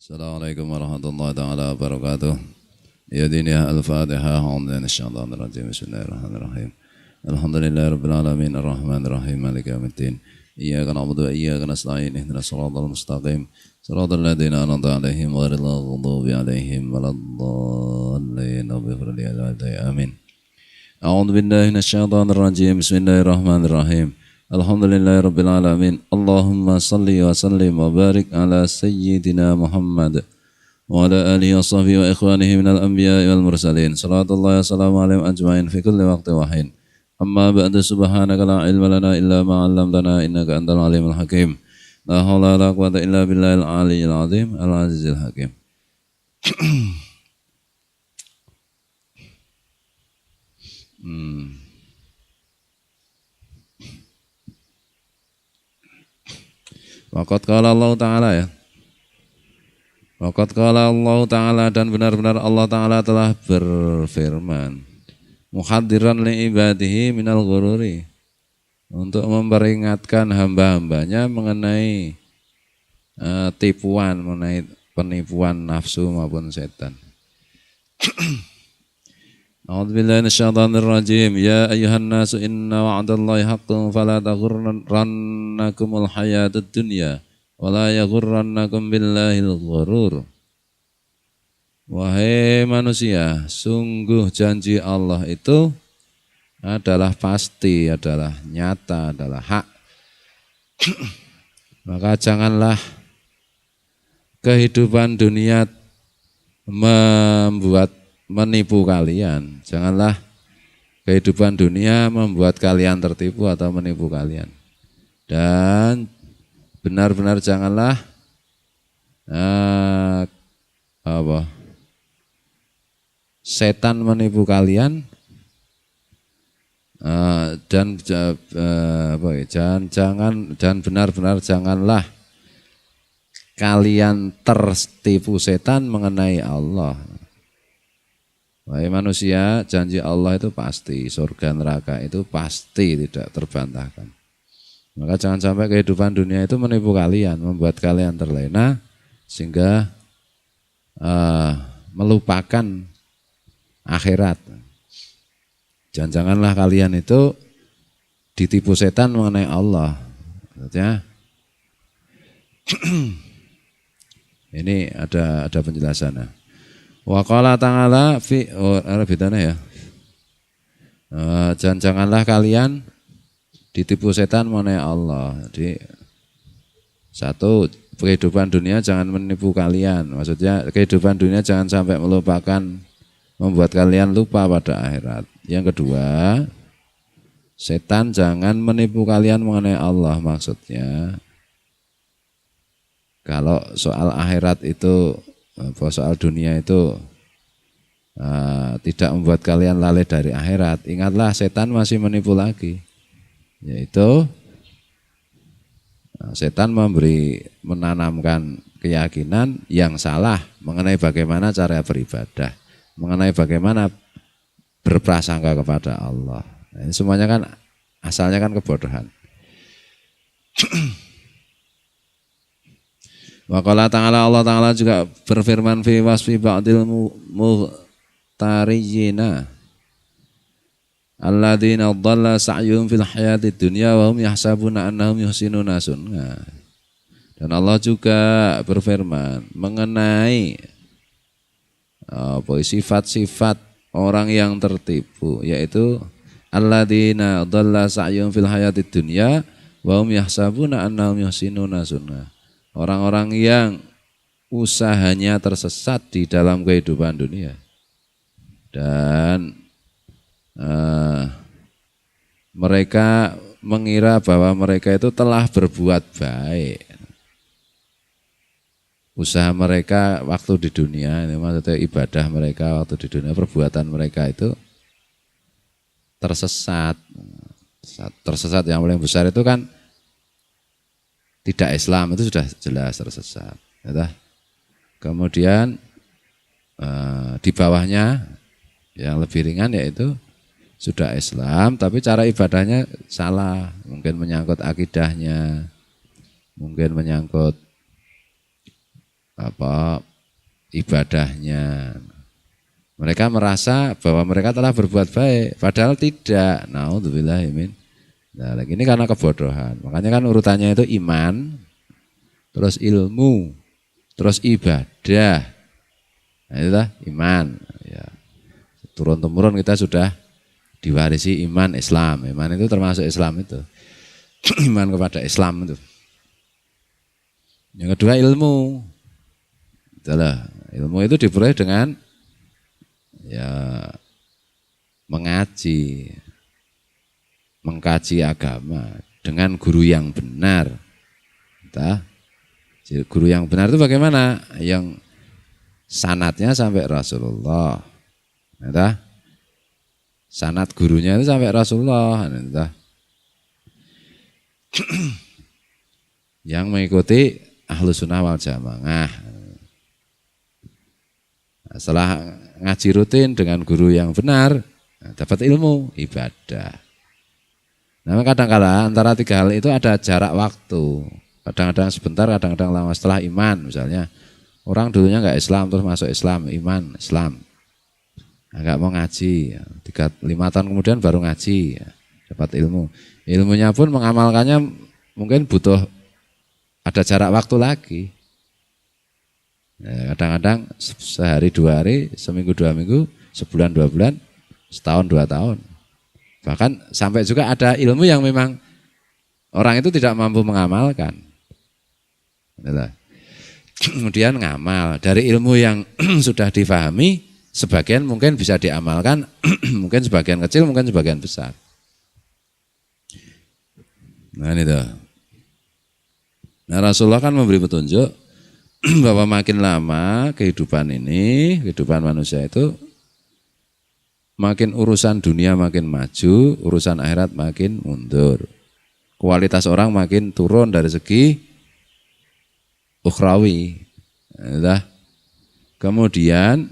Assalamualaikum warahmatullahi taala wabarakatuh. Ya dini al-Fatihah. Alhamdulillah syaitanir rajim. Bismillahirrahmanirrahim. Alhamdulillahi rabbil alamin arrahmanir rahim maliki yaumiddin. Iyyaka na'budu wa iyyaka nasta'in. Ihdinas siratal mustaqim. Siratal ladzina an'amta 'alaihim ghairil maghdubi 'alaihim waladdallin. Amin. A'udzu billahi minasyaitonir rajim. Bismillahirrahmanirrahim. Alhamdulillahi rabbil alamin. Allahumma salli wa sallim wa barik ala sayyidina Muhammad wa ala alihi wa sahbihi wa ikhwanihi minal anbiya'i wal mursalin. Salatullahi wa salamu alaihim ajma'in fi kulli waqti wa hin. Amma ba'du, subhanaka la ilma lana illa ma 'allamtana innaka antal alimul hakim. La haula wa la quwwata illa billahil aliyyil azim al azizil hakim. Waqad qala Allah Ta'ala ya. Waqad qala Allah Ta'ala, dan benar-benar Allah Ta'ala telah berfirman. Muhadiran li ibadihi minal ghururi, untuk memperingatkan hamba-hambanya mengenai tipuan, mengenai penipuan nafsu maupun setan. A'udzubillahi minasyaitonir rajim. Ya ayyuhan nasu inna wa'dallahi haqqun fala taghurrannakumul hayatud dunya wa la yaghurrannakum billahil ghurur. Wahai manusia, sungguh janji Allah itu adalah pasti, adalah nyata, adalah hak. Maka janganlah kehidupan dunia menipu kalian. Janganlah kehidupan dunia membuat kalian tertipu atau menipu kalian. Dan benar-benar janganlah setan menipu kalian, dan benar-benar janganlah kalian tertipu setan mengenai Allah. Wahai manusia, janji Allah itu pasti, surga neraka itu pasti, tidak terbantahkan. Maka jangan sampai kehidupan dunia itu menipu kalian, membuat kalian terlena sehingga melupakan akhirat. Jangan-janganlah kalian itu ditipu setan mengenai Allah. Maksudnya, ini ada penjelasannya. Wa qala ta'ala fi ya. Janganlah kalian ditipu setan mengenai Allah. Jadi satu, kehidupan dunia jangan menipu kalian. Maksudnya kehidupan dunia jangan sampai membuat kalian lupa pada akhirat. Yang kedua, setan jangan menipu kalian mengenai Allah. Maksudnya kalau soal akhirat itu, soal dunia itu tidak membuat kalian lalai dari akhirat, ingatlah setan masih menipu lagi, yaitu setan menanamkan keyakinan yang salah mengenai bagaimana cara beribadah, mengenai bagaimana berprasangka kepada Allah. Ini semuanya kan asalnya kan kebodohan. Wa qala ta'ala, Allah Ta'ala juga berfirman fi wasfi ba'dil muhtariyina alladzina dhalla sa'yuhum fil hayatid dunya wa hum yahsabuna annahum yuhsinuna sunna. Dan Allah juga berfirman mengenai sifat-sifat orang yang tertipu, yaitu alladzina dhalla sa'yuhum fil hayatid dunya wa hum yahsabuna annahum yuhsinuna sunna. Orang-orang yang usahanya tersesat di dalam kehidupan dunia dan mereka mengira bahwa mereka itu telah berbuat baik. Usaha mereka waktu di dunia, ini maksudnya ibadah mereka waktu di dunia, perbuatan mereka itu tersesat. Tersesat yang paling besar itu kan tidak Islam, itu sudah jelas tersesat. Kemudian di bawahnya yang lebih ringan yaitu sudah Islam tapi cara ibadahnya salah, mungkin menyangkut akidahnya, mungkin menyangkut apa ibadahnya. Mereka merasa bahwa mereka telah berbuat baik, padahal tidak. Naudzubillah min. Nah, ini karena kebodohan. Makanya kan urutannya itu iman, terus ilmu, terus ibadah. Nah, itu iman. Ya. Turun-temurun kita sudah diwarisi iman Islam. Iman itu termasuk Islam itu. Iman kepada Islam itu. Yang kedua ilmu. Itulah, ilmu itu diperoleh dengan ya mengkaji agama dengan guru yang benar. Entah, guru yang benar itu bagaimana? Yang sanadnya sampai Rasulullah. Entah, sanad gurunya itu sampai Rasulullah. Entah, yang mengikuti Ahlus Sunnah wal Jamaah. Setelah ngaji rutin dengan guru yang benar, dapat ilmu, ibadah. Nah, kadang-kadang antara tiga hal itu ada jarak waktu. Kadang-kadang sebentar, kadang-kadang lama. Setelah iman misalnya, orang dulunya enggak Islam terus masuk Islam, iman, Islam. Enggak mau ngaji, 3-5 tahun kemudian baru ngaji, dapat ilmu. Ilmunya pun mengamalkannya mungkin butuh ada jarak waktu lagi. Ya, kadang-kadang sehari 2 hari, seminggu 2 minggu, sebulan 2 bulan, setahun 2 tahun. Bahkan sampai juga ada ilmu yang memang orang itu tidak mampu mengamalkan. Kemudian ngamal dari ilmu yang sudah difahami, sebagian mungkin bisa diamalkan, mungkin sebagian kecil, mungkin sebagian besar. Nah itu. Nah Rasulullah kan memberi petunjuk bahwa makin lama kehidupan ini, kehidupan manusia itu makin urusan dunia makin maju, urusan akhirat makin mundur. Kualitas orang makin turun dari segi ukhrawi. Nah, kemudian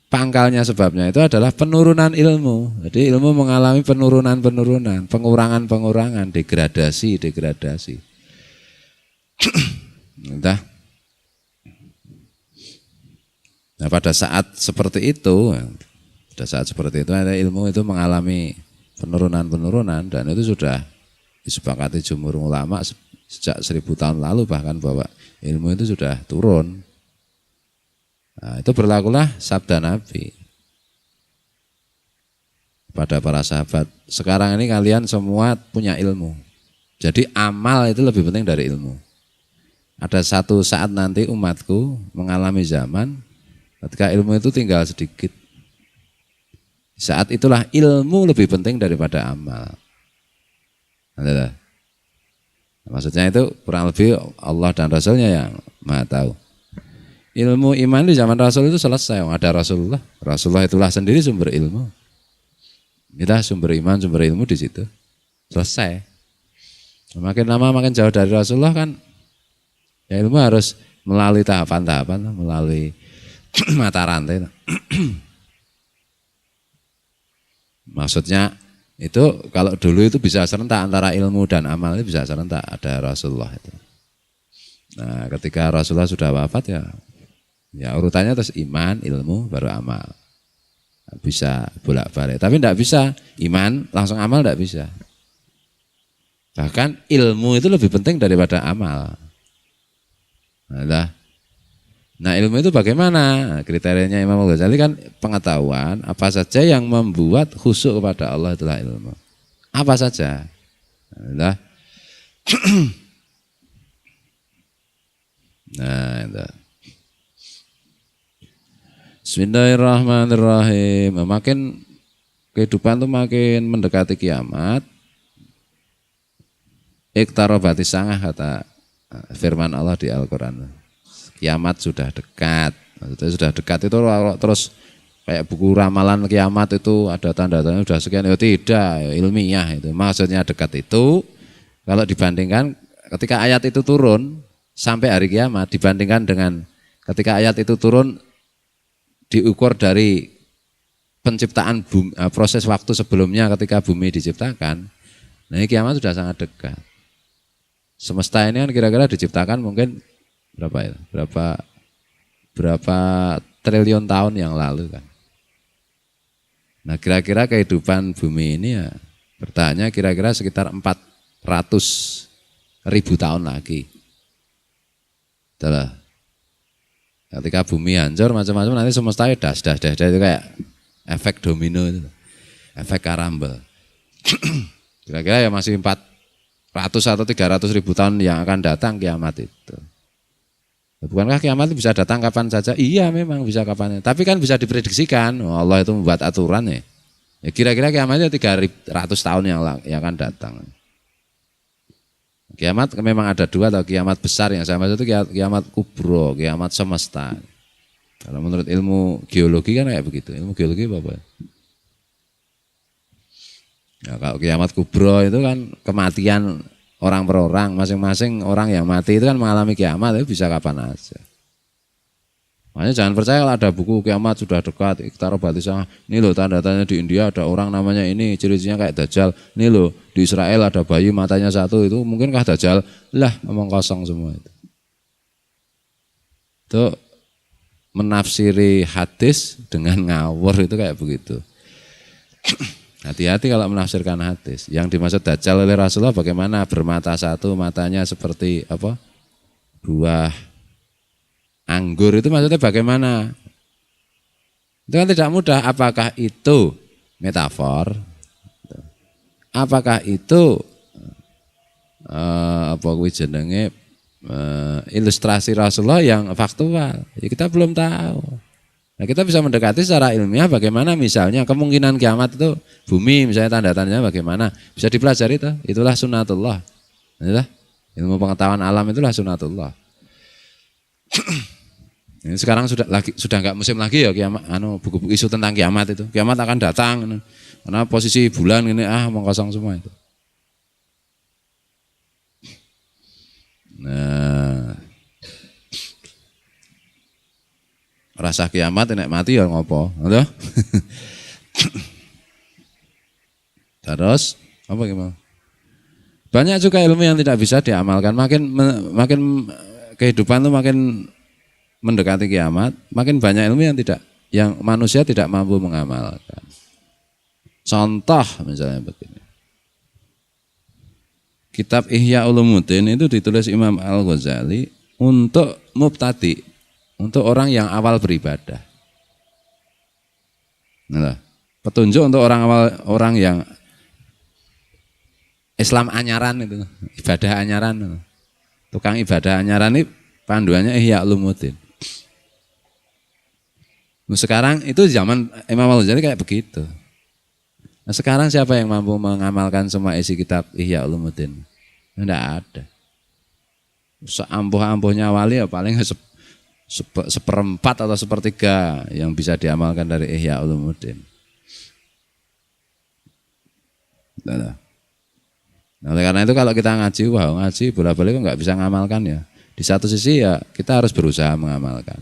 pangkalnya sebabnya itu adalah penurunan ilmu. Jadi ilmu mengalami penurunan, pengurangan, degradasi. Entah. Nah pada saat seperti itu ada ilmu itu mengalami penurunan dan itu sudah disepakati jumhur ulama sejak 1000 tahun lalu bahkan bahwa ilmu itu sudah turun. Nah, itu berlakulah sabda Nabi pada para sahabat. Sekarang ini kalian semua punya ilmu. Jadi amal itu lebih penting dari ilmu. Ada satu saat nanti umatku mengalami zaman ketika ilmu itu tinggal sedikit. Saat itulah ilmu lebih penting daripada amal. Maksudnya itu kurang lebih Allah dan Rasulnya yang Maha tahu. Ilmu iman di zaman Rasul itu selesai. Ada Rasulullah. Rasulullah itulah sendiri sumber ilmu. Kita sumber iman, sumber ilmu di situ. Selesai. Makin lama makin jauh dari Rasulullah kan ya ilmu harus melalui tahapan-tahapan, melalui mata rantai. Maksudnya itu kalau dulu itu bisa serentak antara ilmu dan amal itu bisa serentak, ada Rasulullah itu. Nah, ketika Rasulullah sudah wafat ya urutannya terus iman, ilmu, baru amal. Bisa bolak-balik, tapi tidak bisa iman langsung amal, tidak bisa. Bahkan ilmu itu lebih penting daripada amal. Nah ilmu itu bagaimana? Kriterianya Imam Ghazali kan pengetahuan apa saja yang membuat khusyuk kepada Allah itulah ilmu. Apa saja? Nah itu. Bismillahirrahmanirrahim. Makin kehidupan itu makin mendekati kiamat. Iqtarabati sangah kata firman Allah di Al-Quran. Kiamat sudah dekat. Maksudnya sudah dekat itu terus kayak buku ramalan kiamat itu ada tanda-tanda sudah sekian. Ya tidak, ilmiah itu. Maksudnya dekat itu kalau dibandingkan ketika ayat itu turun sampai hari kiamat dibandingkan dengan ketika ayat itu turun diukur dari penciptaan bumi, proses waktu sebelumnya ketika bumi diciptakan. Nah ini kiamat sudah sangat dekat. Semesta ini kan kira-kira diciptakan mungkin berapa berapa triliun tahun yang lalu kan. Nah kira-kira kehidupan bumi ini ya bertahannya kira-kira sekitar 400.000 tahun lagi. Itulah. Ketika bumi hancur macam-macam nanti semesta das itu kayak efek domino itu. Efek karambel. Kira-kira ya masih 400 atau 300.000 tahun yang akan datang kiamat itu. Bukankah kiamat itu bisa datang kapan saja? Iya memang bisa kapan. Tapi kan bisa diprediksikan. Allah itu membuat aturan ya. Ya kira-kira kiamatnya 300 tahun yang akan datang. Kiamat memang ada dua, atau kiamat besar yang saya maksud itu kiamat kubro, kiamat semesta. Kalau menurut ilmu geologi kan kayak begitu. Ilmu geologi apa? Ya, kalau kiamat kubro itu kan kematian orang per orang, masing-masing orang yang mati itu kan mengalami kiamat, itu bisa kapan aja. Makanya jangan percaya kalau ada buku kiamat sudah dekat, taruh batisah, ini loh tanda-tandanya di India ada orang namanya ini, ciri-cirinya kayak Dajjal, ini loh di Israel ada bayi matanya satu, itu mungkinkah Dajjal? Lah, ngomong kosong semua itu. Itu menafsiri hadis dengan ngawur itu kayak begitu. Hati-hati kalau menafsirkan hadis. Yang dimaksud Dajjal oleh Rasulullah bagaimana? Bermata satu, matanya seperti apa? Buah anggur, itu maksudnya bagaimana? Itu kan tidak mudah. Apakah itu metafor? Apakah itu ilustrasi Rasulullah yang faktual? Ya, kita belum tahu. Nah, kita bisa mendekati secara ilmiah bagaimana misalnya kemungkinan kiamat itu bumi misalnya tanda-tandanya bagaimana? Bisa dipelajari itu. Itulah sunatullah. Itulah ilmu pengetahuan alam, itulah sunatullah. Ini sekarang sudah nggak musim lagi ya kiamat, buku-buku isu tentang kiamat itu. Kiamat akan datang karena posisi bulan ini omong kosong semua itu. Nah, rasa kiamat nek mati ya ngopo, ngono. Terus apa gimana? Banyak juga ilmu yang tidak bisa diamalkan. Makin kehidupan tuh makin mendekati kiamat, makin banyak ilmu yang manusia tidak mampu mengamalkan. Contoh misalnya begini. Kitab Ihya Ulumuddin itu ditulis Imam Al-Ghazali untuk mubtadi, untuk orang yang awal beribadah. Nah, petunjuk untuk orang yang Islam anyaran itu, ibadah anyaran. Tukang ibadah anyaran ini panduannya Ihya Ulumuddin. Sekarang itu zaman Imam Al-Ghazali kayak begitu. Nah, sekarang siapa yang mampu mengamalkan semua isi kitab Ihya Ulumuddin? Tidak ada. Seampuh-ampuhnya wali ya paling seperempat atau sepertiga yang bisa diamalkan dari Ihya Ulumuddin. Nah, oleh karena itu kalau kita ngaji bola-balik kok nggak bisa ngamalkan ya. Di satu sisi ya kita harus berusaha mengamalkan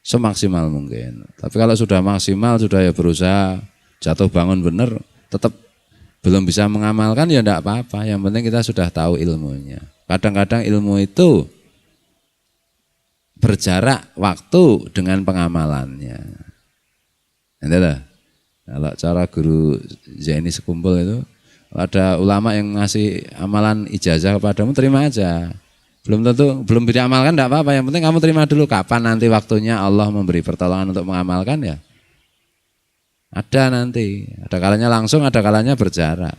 semaksimal mungkin. Tapi kalau sudah maksimal, sudah ya berusaha jatuh bangun benar, tetap belum bisa mengamalkan ya enggak apa-apa. Yang penting kita sudah tahu ilmunya. Kadang-kadang ilmu itu berjarak waktu dengan pengamalannya. Itulah. Kalau cara guru Zaini sekumpul itu, ada ulama yang ngasih amalan ijazah kepadamu, terima aja. Belum diamalkan enggak apa-apa, yang penting kamu terima dulu. Kapan nanti waktunya Allah memberi pertolongan untuk mengamalkan ya ada nanti, ada kalanya langsung, ada kalanya berjarak.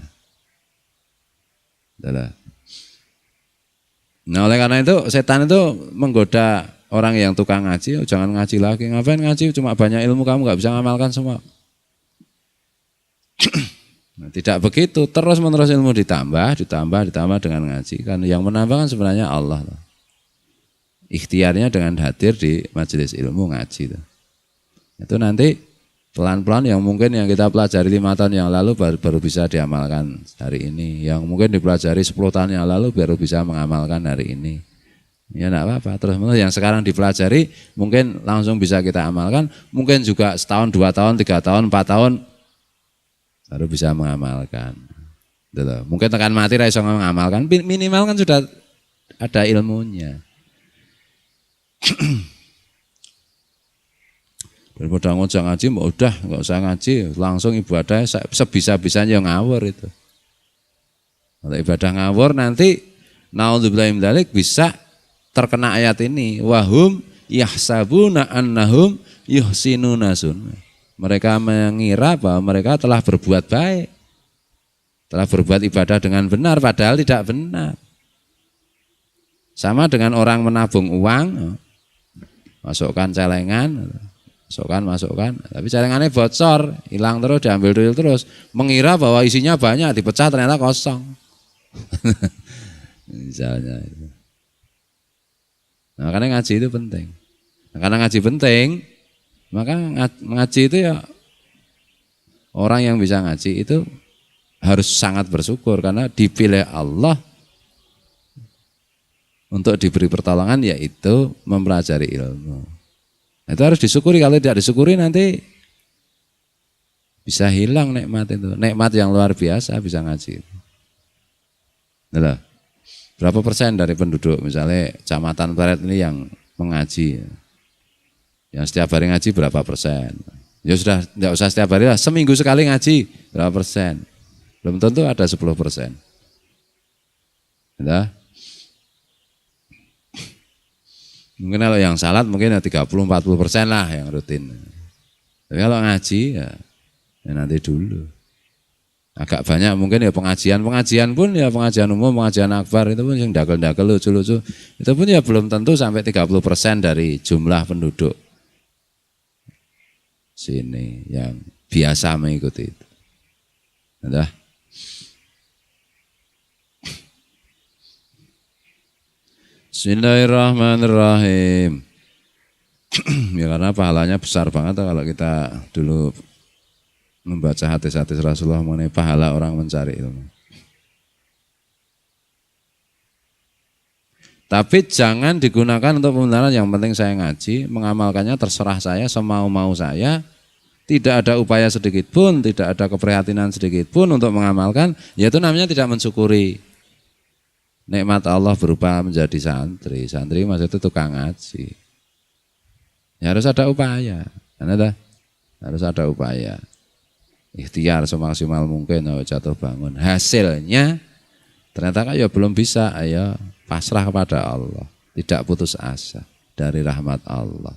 Nah oleh karena itu setan itu menggoda orang yang tukang ngaji, jangan ngaji lagi, ngapain ngaji, cuma banyak ilmu kamu nggak bisa mengamalkan semua. Nah, tidak begitu, terus menerus ilmu ditambah dengan ngaji. Kan yang menambah kan sebenarnya Allah. Ikhtiarnya dengan hadir di majelis ilmu ngaji. Itu nanti pelan-pelan yang mungkin yang kita pelajari 5 tahun yang lalu baru bisa diamalkan hari ini. Yang mungkin dipelajari 10 tahun yang lalu baru bisa mengamalkan hari ini. Ya enggak apa-apa. Terus yang sekarang dipelajari mungkin langsung bisa kita amalkan. Mungkin juga setahun, 2 tahun, 3 tahun, 4 tahun baru bisa mengamalkan. Mungkin tekan mati ra iso mengamalkan, minimal kan sudah ada ilmunya. Daripada ngojak ngaji, udah nggak usah ngaji, langsung ibadah sebisa-bisanya ngawur itu. Kalau ibadah ngawur nanti naudzubillahi min dzalik bisa terkena ayat ini. Wahum yahsabuna annahum yuhsinuna sunna. Mereka mengira bahwa mereka telah berbuat baik, telah berbuat ibadah dengan benar, padahal tidak benar. Sama dengan orang menabung uang, masukkan celengan, masukkan, tapi celengannya bocor, hilang terus, diambil dulu terus, mengira bahwa isinya banyak, dipecah ternyata kosong. Misalnya itu. Nah, karena ngaji itu penting. Nah, karena ngaji penting, maka ngaji itu ya orang yang bisa ngaji itu harus sangat bersyukur karena dipilih Allah untuk diberi pertolongan, yaitu mempelajari ilmu. Itu harus disyukuri, kalau tidak disyukuri nanti bisa hilang nikmat itu. Nikmat yang luar biasa bisa ngaji. Nah, berapa persen dari penduduk misalnya Kecamatan Pleret ini yang mengaji? Yang setiap hari ngaji berapa persen? Ya sudah, tidak usah setiap hari lah, seminggu sekali ngaji berapa persen? Belum tentu ada 10%. Nah, mungkin kalau yang salat mungkin 30-40% lah yang rutin. Tapi kalau ngaji ya nanti dulu. Agak banyak mungkin ya pengajian pun ya pengajian umum, pengajian akbar itu pun yang dagel-dagel lucu-lucu. Itu pun ya belum tentu sampai 30% dari jumlah penduduk sini yang biasa mengikuti itu. Nah, Bismillahirrahmanirrahim. Ya karena pahalanya besar banget kalau kita dulu membaca hadis-hadis Rasulullah mengenai pahala orang mencari ilmu. Tapi jangan digunakan untuk pembenaran, yang penting saya ngaji, mengamalkannya terserah saya, semau-mau saya, tidak ada upaya sedikit pun, tidak ada keprihatinan sedikit pun untuk mengamalkan, yaitu namanya tidak mensyukuri nikmat Allah berupa menjadi santri. Santri maksud itu tukang ngaji. Ya harus ada upaya, harus ada upaya. Ikhtiar semaksimal mungkin, jatuh bangun. Hasilnya ternyata kan ya belum bisa, ayo pasrah kepada Allah, tidak putus asa dari rahmat Allah.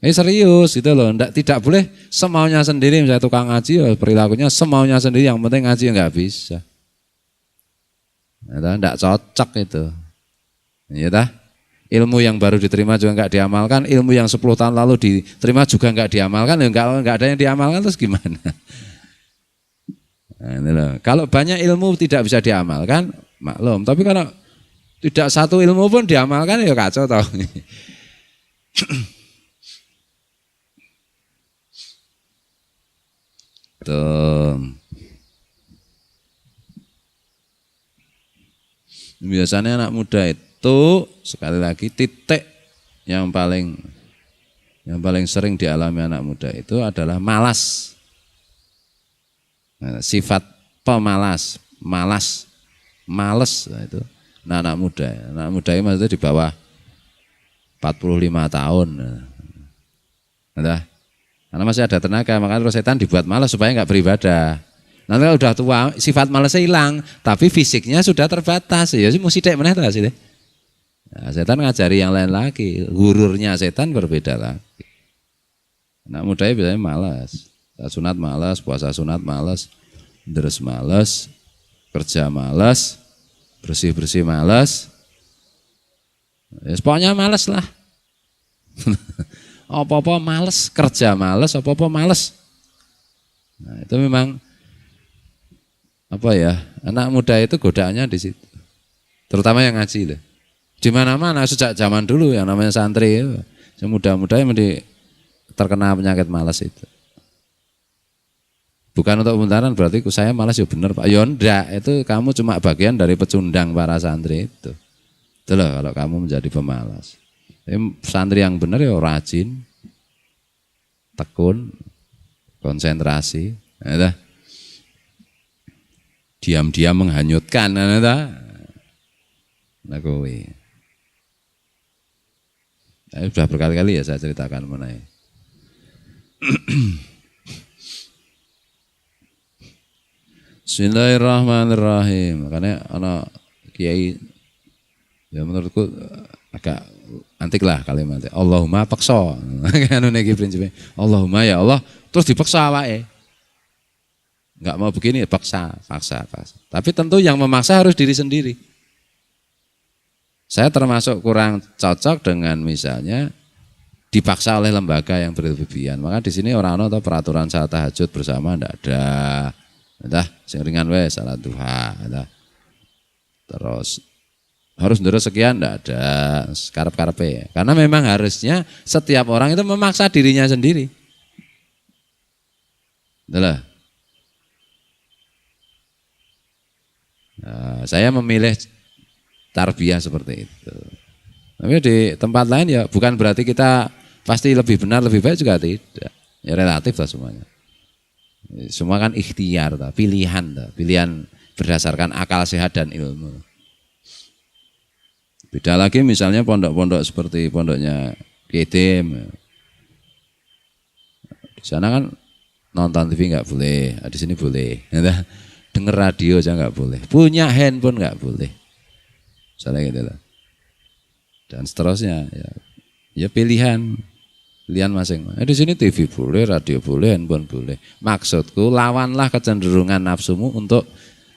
Serius gitu loh, tidak boleh semaunya sendiri. Misalnya tukang ngaji, perilakunya semaunya sendiri, yang penting ngaji nggak bisa. Tidak cocok itu. Ya dah. Ilmu yang baru diterima juga nggak diamalkan, ilmu yang 10 tahun lalu diterima juga nggak diamalkan, ya nggak ada yang diamalkan, terus gimana? Nah, ini loh. Kalau banyak ilmu tidak bisa diamalkan, maklum. Tapi kalau tidak satu ilmu pun diamalkan, ya kacau tau. Tuh. Biasanya anak muda itu sekali lagi titik yang paling sering dialami anak muda itu adalah malas. Nah, sifat pemalas, males. Nah, itu. Nah, anak muda itu maksudnya di bawah 45 tahun. Nah, karena masih ada tenaga, makanya setan dibuat malas supaya nggak beribadah. Nanti kalau udah tua, sifat malasnya hilang, tapi fisiknya sudah terbatas. Ya sih mesti dek meneh ta sih. Nah, setan ngajari yang lain lagi, gururnya setan berbeda lagi. Anak muda biasanya malas, sunat malas, puasa sunat malas, deres malas, kerja malas, bersih-bersih malas. Ya, pokoknya malas lah. Apa-apa malas, kerja malas, apa-apa malas. Nah, itu memang apa ya, anak muda itu godaannya di situ. Terutama yang ngaji loh. Di mana-mana sejak zaman dulu yang namanya santri itu, muda-muda yang terkena penyakit malas itu. Bukan untuk pembenaran berarti saya malas ya benar Pak. Ya enggak, itu kamu cuma bagian dari pecundang para santri itu. Itu loh kalau kamu menjadi pemalas. Santri yang benar ya rajin, tekun, konsentrasi, ya, diam-diam menghanyutkan, nah kowe. Sudah berkali-kali ya saya ceritakan mengenai Bismillahirrahmanirrahim. Makanya anak kiai ya menurutku agak antik lah kalimatnya. Allahumma paksa. Kan iki prinsipnya. Allahumma ya Allah terus dipaksa awake. Enggak mau begini paksa. Tapi tentu yang memaksa harus diri sendiri. Saya termasuk kurang cocok dengan misalnya dipaksa oleh lembaga yang berlebihan. Maka di sini orang atau peraturan salat tahajud bersama enggak ada. Entah sing ringan wae salat duha, entah. Terus harus ndoro sekian enggak ada, karep-karepe. Karena memang harusnya setiap orang itu memaksa dirinya sendiri. Itulah. Nah, saya memilih tarbiyah seperti itu. Tapi di tempat lain ya bukan berarti kita pasti lebih benar, lebih baik juga tidak. Ya relatif lah semuanya. Semua kan ikhtiar, pilihan berdasarkan akal sehat dan ilmu. Beda lagi misalnya pondok-pondok seperti pondoknya Kitim. Di sana kan nonton TV nggak boleh, di sini boleh. Dengar radio aja nggak boleh, punya handphone nggak boleh. Misalnya gitu lah. Dan seterusnya ya pilihan masing-masing. Di sini TV boleh, radio boleh, handphone boleh. Maksudku lawanlah kecenderungan nafsumu untuk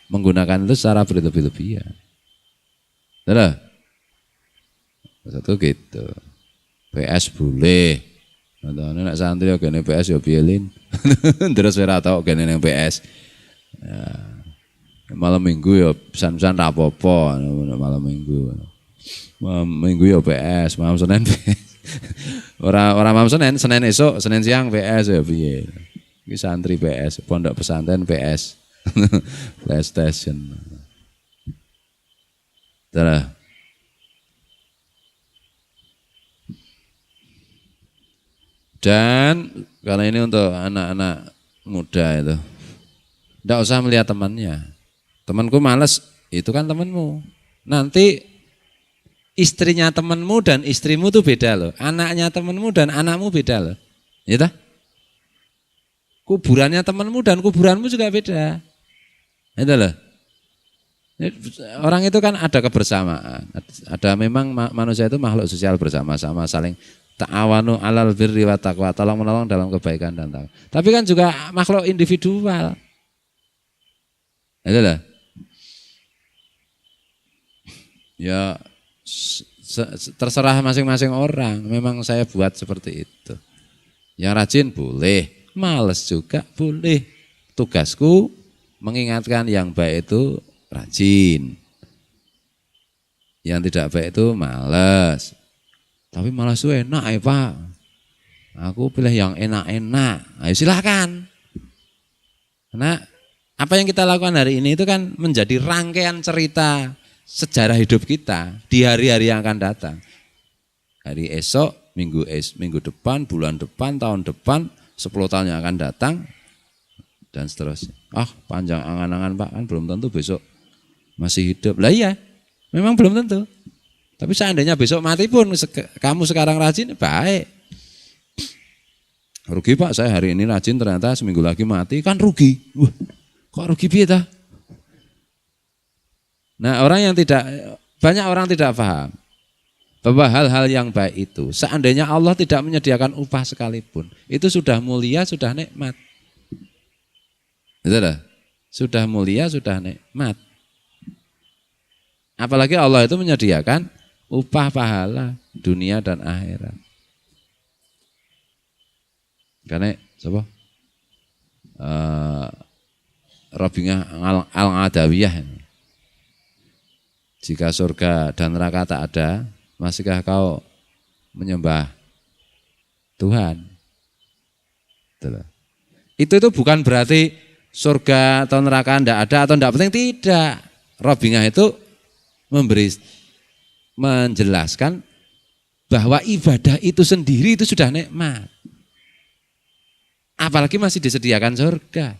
menggunakan itu secara berlebih-lebihan. Betul? Maksudku gitu. PS boleh. Nonton nek santri yo gene PS yo bielin. Terus ora tau gene nang PS. Ya. Malam minggu yo pesan-pesan ra apa-apa malam minggu. Malam minggu yo PS, malam Senin PS. Orang malam Senin esok, Senin siang PS ya piye. Iki santri PS, pondok pesantren PS. PlayStation. Terus dan kalau ini untuk anak-anak muda itu enggak usah melihat temannya. Temanku malas, itu kan temanmu. Nanti istrinya temanmu dan istrimu tuh beda loh. Anaknya temanmu dan anakmu beda loh. Ya toh? Kuburannya temanmu dan kuburanmu juga beda. Itu loh. Orang itu kan ada kebersamaan. Ada memang manusia itu makhluk sosial bersama-sama saling ta'awanu 'alal birri wa taqwa, tolong-menolong dalam kebaikan dan takwa. Tapi kan juga makhluk individual. Itu loh. Ya terserah masing-masing orang. Memang saya buat seperti itu. Yang rajin boleh, males juga boleh. Tugasku mengingatkan yang baik itu rajin. Yang tidak baik itu males. Tapi malas itu enak ya Pak. Aku pilih yang enak-enak. Ayo silakan. Karena apa yang kita lakukan hari ini itu kan menjadi rangkaian cerita sejarah hidup kita di hari-hari yang akan datang. Hari esok, minggu depan, bulan depan, tahun depan, 10 tahun yang akan datang, dan seterusnya. Panjang angan-angan Pak, kan belum tentu besok masih hidup. Lah iya, memang belum tentu. Tapi seandainya besok mati pun, kamu sekarang rajin, baik. Rugi Pak, saya hari ini rajin ternyata seminggu lagi mati, kan rugi. Wah, kok rugi piye ta? Nah, banyak orang tidak paham bahwa hal-hal yang baik itu, seandainya Allah tidak menyediakan upah sekalipun, itu sudah mulia, sudah nikmat. Betul? Sudah mulia, sudah nikmat. Apalagi Allah itu menyediakan upah pahala dunia dan akhirat. Karena siapa? Rabbingah al-Adawiyah. Jika surga dan neraka tak ada, masihkah kau menyembah Tuhan? Itu bukan berarti surga atau neraka tidak ada atau tidak penting, tidak. Rabbingah itu menjelaskan bahwa ibadah itu sendiri itu sudah nikmat. Apalagi masih disediakan surga.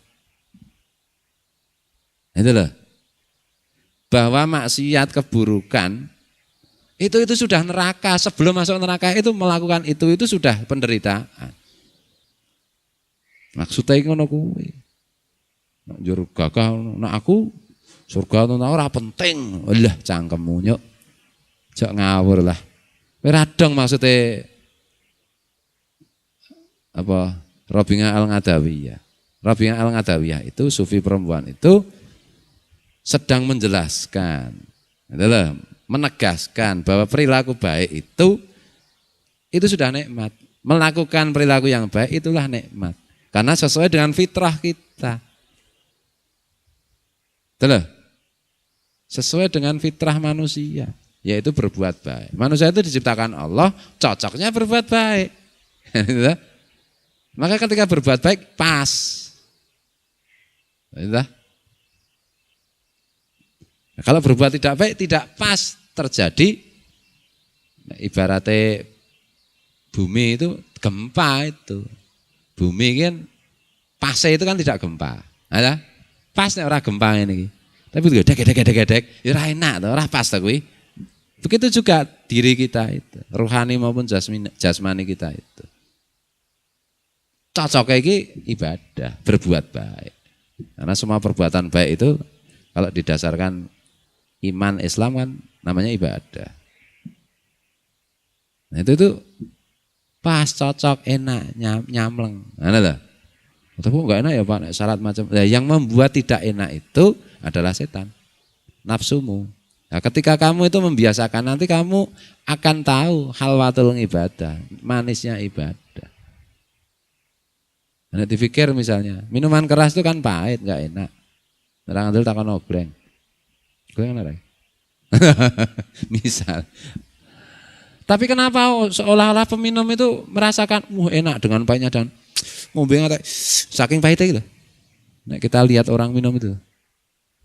Itu loh. Bahwa maksiat keburukan itu sudah neraka. Sebelum masuk neraka itu melakukan itu sudah penderitaan. Maksudnya ngono kuwi. Nak njur gagah nak aku surga ora penting. Lah cangkemmu nyuk. Jok ngawur lah. Kowe radong maksudnya apa? Rabi'ah Al-Ngadawiyah. Rabi'ah Al-Ngadawiyah itu sufi perempuan itu sedang menjelaskan, adalah menegaskan bahwa perilaku baik itu sudah nikmat. Melakukan perilaku yang baik itulah nikmat. Karena sesuai dengan fitrah kita. Betul? Sesuai dengan fitrah manusia, yaitu berbuat baik. Manusia itu diciptakan Allah, cocoknya berbuat baik. Maka ketika berbuat baik pas. Nah, kalau berbuat tidak baik tidak pas terjadi ibaratnya bumi itu gempa itu. Bumi kan pasnya itu kan tidak gempa. Ada? Pas nek ora gempa ini. Tapi gedek ya ora enak to, ora pas to kuwi. Begitu juga diri kita itu, rohani maupun jasmani kita itu. Cocok iki ibadah, berbuat baik. Karena semua perbuatan baik itu kalau didasarkan iman Islam kan namanya ibadah. Nah itu pas, cocok, enak, nyamleng. Nah lah. Tapi enggak enak ya Pak, syarat macam. Nah, yang membuat tidak enak itu adalah setan. Nafsumu. Nah, ketika kamu itu membiasakan, nanti kamu akan tahu halwatul ibadah, manisnya ibadah. Nah, dipikir misalnya, minuman keras itu kan pahit, enggak enak. Orang andel takon obreng. Goyang ora? Misal. Tapi kenapa seolah-olah peminum itu merasakan enak dengan pahitnya dan ngombe saking pahitnya gitu. Nah, kita lihat orang minum itu.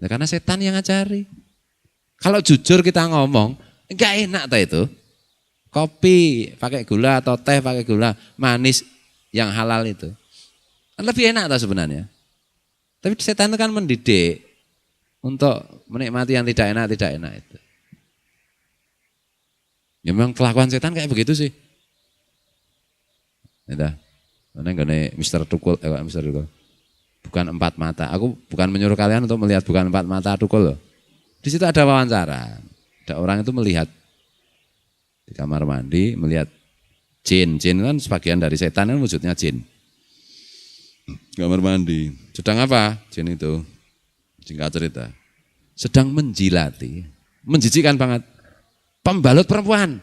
Nah, karena setan yang ngajari. Kalau jujur kita ngomong, enggak enak ta itu. Kopi pakai gula atau teh pakai gula, manis yang halal itu. Lebih enak ta sebenarnya. Tapi setan itu kan mendidik untuk menikmati yang tidak enak itu. Ya memang kelakuan setan kayak begitu sih. Entah. Mana enggak Mister Tukul, Mister Tukul. Bukan empat mata. Aku bukan menyuruh kalian untuk melihat bukan empat mata Tukul loh. Di situ ada wawancara. Ada orang itu melihat di kamar mandi, melihat jin. Jin kan sebagian dari setan kan wujudnya jin. Kamar mandi. Sedang apa? Jin itu. Singkat cerita. Sedang menjilati. Menjijikan banget. Pembalut perempuan.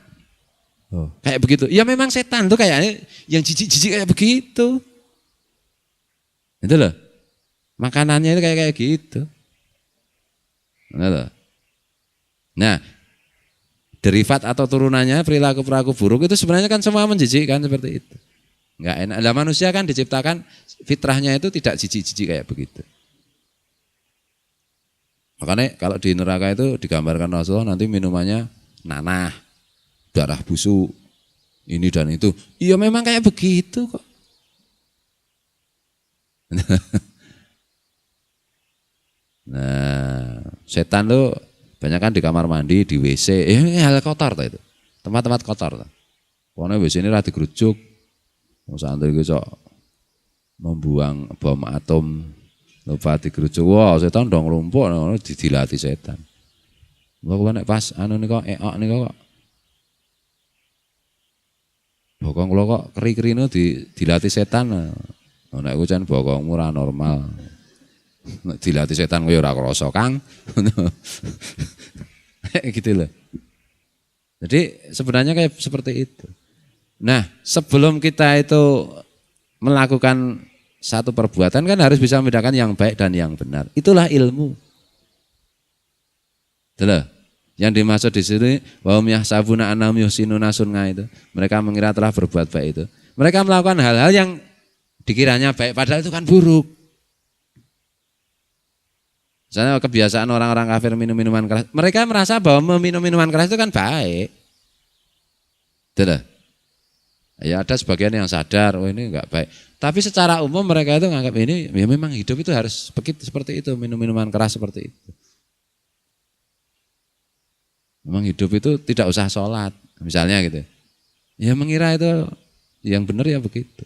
Oh. Kayak begitu. Ya memang setan tuh kayaknya yang jijik-jijik kayak begitu. Itu loh. Makanannya itu kayak gitu. Nah, derivat atau turunannya perilaku-perilaku buruk itu sebenarnya kan semua menjijikkan seperti itu. Enggak enak. Lah manusia kan diciptakan fitrahnya itu tidak jijik-jijik kayak begitu. Makanya kalau di neraka itu digambarkan Rasulullah nanti minumannya nanah, darah busuk, ini dan itu. Iya memang kayak begitu kok. Nah, setan tuh banyak kan di kamar mandi, di WC, hal kotor tuh itu. Tempat-tempat kotor tuh. Pokoknya WC ini lah digerujuk. Santri itu membuang bom atom, lupa digerujuk. Wah, setan dong rumpuk, didilati setan. Kalau nek pas anu nih kok eok nih kok. Bokong lo kok keri-keri nih dilatih setan. Nek aku jan bokong murah normal. Dilatih setan gue ora krasa Kang. Gitu loh. Jadi sebenarnya kayak seperti itu. Nah, sebelum kita itu melakukan satu perbuatan kan harus bisa membedakan yang baik dan yang benar. Itulah ilmu. Betul. Yang dimaksud di sini wa hum yahsabuna annahum yuhsinuna sun'a itu. Mereka mengira telah berbuat baik itu. Mereka melakukan hal-hal yang dikiranya baik padahal itu kan buruk. Misalnya kebiasaan orang-orang kafir minum minuman keras. Mereka merasa bahwa meminum minuman keras itu kan baik. Betul. Ya ada sebagian yang sadar, oh ini enggak baik. Tapi secara umum mereka itu menganggap ini ya memang hidup itu harus begitu seperti itu, minum minuman keras seperti itu. Memang hidup itu tidak usah sholat, misalnya gitu. Ya mengira itu yang benar ya begitu.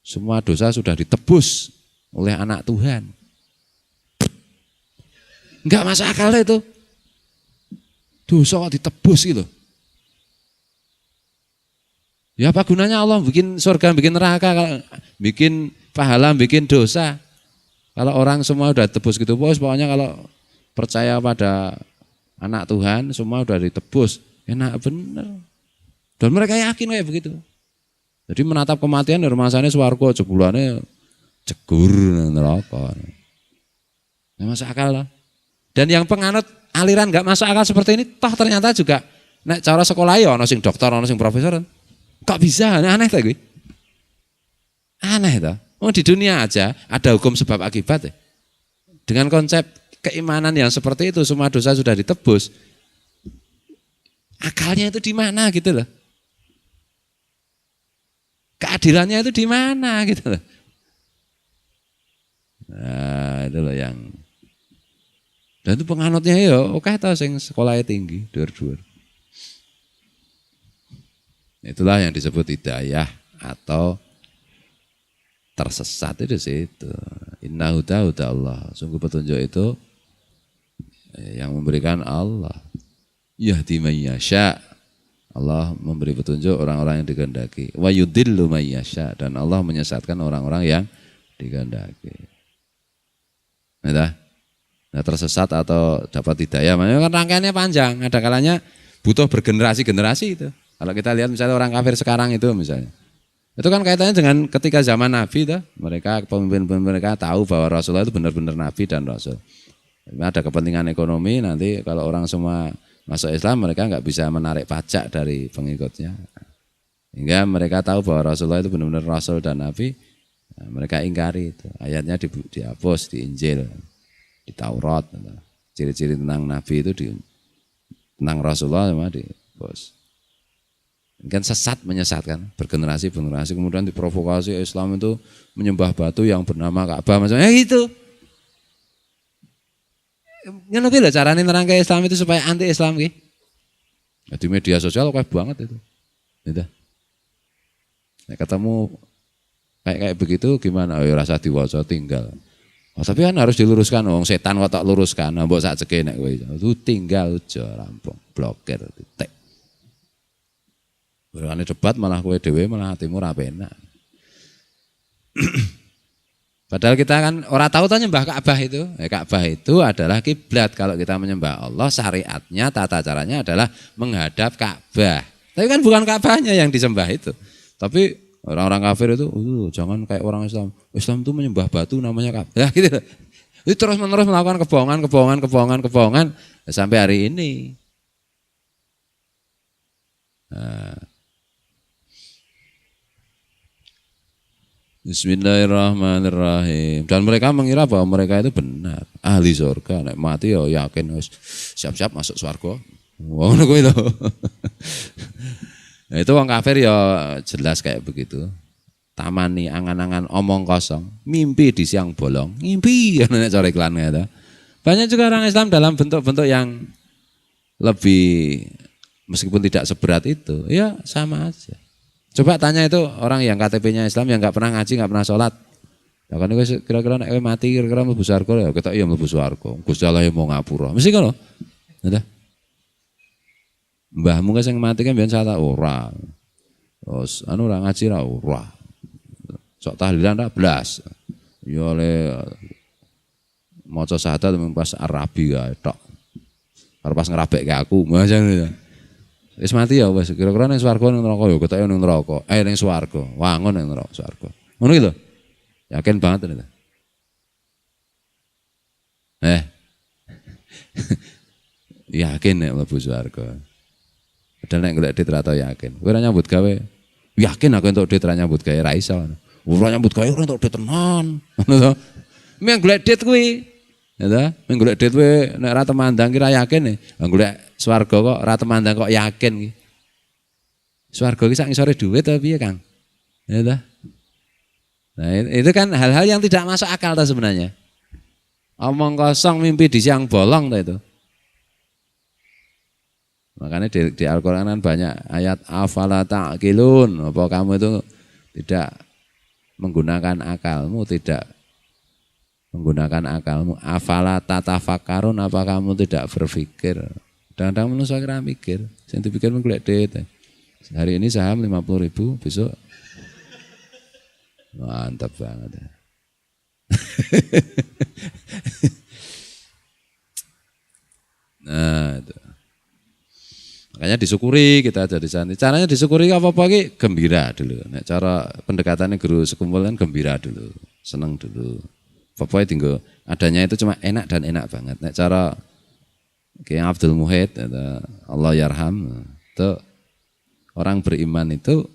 Semua dosa sudah ditebus oleh anak Tuhan. Enggak masuk akal itu. Dosa kok ditebus gitu. Ya apa gunanya Allah bikin surga, bikin neraka, bikin pahala, bikin dosa. Kalau orang semua udah tebus gitu, bos, pokoknya kalau percaya pada anak Tuhan, semua udah ditebus. Enak bener. Dan mereka yakin kayak begitu. Jadi menatap kematian dari masanya swarga, jebulannya cegur neraka. Nggak masuk akal lah. Dan yang penganut aliran nggak masuk akal seperti ini, toh ternyata juga nek cara sekolah ya ono sing dokter, ono sing profesor. Kok bisa? Aneh tak gue? Aneh tak? Oh di dunia aja ada hukum sebab akibat ya. Dengan konsep keimanan yang seperti itu, semua dosa sudah ditebus. Akalnya itu di mana gitu loh? Keadilannya itu di mana gitu loh? Nah itu loh yang. Dan itu penganutnya ya, oke tau sing sekolahnya tinggi, dur-dur. Itulah yang disebut hidayah atau tersesat itu sih itu. Inna huda Allah. Sungguh petunjuk itu yang memberikan Allah. Yahdi may yasha. Allah memberi petunjuk orang-orang yang dikehendaki. Wa yudillu may yasha, dan Allah menyesatkan orang-orang yang dikehendaki. Nah, tersesat atau dapat hidayah, makanya kan rangkaiannya panjang. Ada kalanya butuh bergenerasi-generasi itu. Kalau kita lihat misalnya orang kafir sekarang itu misalnya. Itu kan kaitannya dengan ketika zaman Nabi itu, mereka pemimpin mereka tahu bahwa Rasulullah itu benar-benar Nabi dan Rasul. Ada kepentingan ekonomi, nanti kalau orang semua masuk Islam mereka nggak bisa menarik pajak dari pengikutnya. Hingga mereka tahu bahwa Rasulullah itu benar-benar Rasul dan Nabi, nah, mereka ingkari itu. Ayatnya dihapus di Injil, di Taurat. Ciri-ciri tentang Nabi itu tentang Rasulullah sama dihapus. Kan sesat menyesatkan, bergenerasi kemudian diprovokasi Islam itu menyembah batu yang bernama Ka'bah macamnya gitu. Ngono ki lho carane nerangke Islam itu supaya anti Islam ki. Di media sosial kayak banget itu. Gitu. Nek ketemu kayak begitu gimana? Oh, rasa diwaca tinggal. Oh, tapi kan harus diluruskan, wong setan kok tak luruskan, mbok sak ceke nek kowe itu tinggal aja rampung, blokir titik. Berani debat malah kowe dhewe malah hatimu ra penak. Padahal kita kan orang tahu nyembah Ka'bah itu. Ka'bah itu adalah kiblat. Kalau kita menyembah Allah, syariatnya, tata caranya adalah menghadap Ka'bah. Tapi kan bukan Ka'bahnya yang disembah itu. Tapi orang-orang kafir itu, jangan kayak orang Islam. Islam itu menyembah batu namanya Ka'bah. Gitu. Itu terus-menerus melakukan kebohongan sampai hari ini. Nah. Bismillahirrahmanirrahim. Dan mereka mengira bahwa mereka itu benar, ahli surga. Nek mati ya yakin siap-siap masuk surga. Wong ngono kuwi lho. Nah, itu wong kafir ya jelas kayak begitu. Tamani angan-angan omong kosong, mimpi di siang bolong. Mimpi nek cara iklannya itu. Banyak juga orang Islam dalam bentuk-bentuk yang lebih meskipun tidak seberat itu, ya sama aja. Coba tanya itu orang yang KTP-nya Islam yang nggak pernah ngaji, nggak pernah sholat. Ya kan kira-kira nek mati kira-kira mlebu swarga ya kita iya mlebu swarga. Gusti Allah mau ngapura. Mesti kan lho. Udah. Mbahmu sing mati kan biyen salah ora. Terus ora ngaji ra ora. Sok tahlilan ra blas. Ya oleh maca syahadat pas Arabi kae tok. Karo pas ngrabekke aku, macam wis mati ya wis kira-kira ning swarga ning neraka ya keteke ning neraka. Ning swarga, wangun ning neraka swarga. Ngono iki lho. Yakin banget itu. Yakin nek mlebu swarga. Padahal nek golek dit ra tau yakin. Kowe ora nyambut gawe. Yakin aku entuk dit ra nyambut gawe ra iso. Ora nyambut gawe ora entuk dit tenan. Ngono to. Meng golek dit kuwi. Ya ta? Meng golek dit kowe nek ra temandang ki ra yakin. Golek swarga kok ora temandang kok yakin ki. Swarga ki sak ngisore dhuwit ta piye, Kang? Ya ta? Nah, itu kan hal-hal yang tidak masuk akal ta sebenarnya. Omong kosong mimpi di siang bolong ta itu. Makanya di Al-Qur'an kan banyak ayat afala ta'qilun, apa kamu itu tidak menggunakan akalmu, tidak menggunakan akalmu. Afala tatafakkarun, apa kamu tidak berpikir? Kadang-kadang manusia kira mikir, sing dipikir golek duit. Hari ini saham 50.000, besok mantap banget. Nah, itu. Makanya disyukuri kita jadi santri. Caranya disyukuri apa-apa ki gembira dulu. Nek cara pendekatannya guru sekumpul kan gembira dulu, seneng dulu. Pokoknya tinggal adanya itu cuma enak dan enak banget. Nek cara kayak Abdul Muhid, Allah yarham, itu orang beriman itu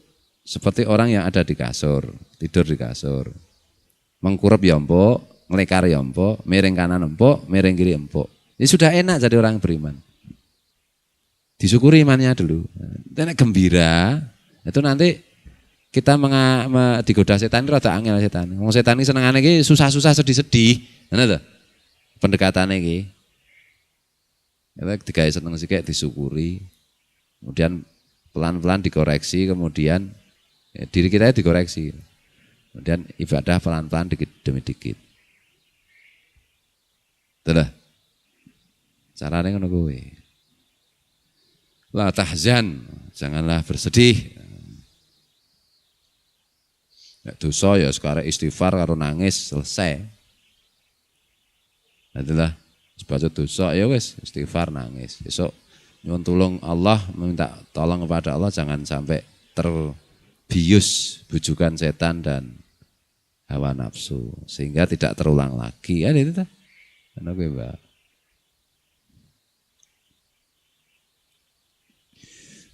seperti orang yang ada di kasur, tidur di kasur. Mengkurep ya empuk, ngelekar ya empuk, miring kanan empuk, miring kiri empuk. Ini sudah enak jadi orang beriman. Disyukuri imannya dulu. Nek gembira, itu nanti kita digoda setan itu rada angel setan. Wong setan iki senengane iki susah-susah sedih-sedih. Ngono to? Pendekatane iki. Kita digawe seneng sik disyukuri. Kemudian pelan-pelan dikoreksi, kemudian diri kita dikoreksi. Kemudian ibadah pelan-pelan dikit demi dikit. Betul. Carane ngono kuwi. La tahzan, janganlah bersedih. Dosa ya sekarang istighfar karo nangis selesai. Adalah sebaca dosa ya wis istighfar nangis. Besok nyuwun tulung Allah, meminta tolong kepada Allah jangan sampai terbius bujukan setan dan hawa nafsu sehingga tidak terulang lagi. Ya itu ta. Ana kowe, Mbak.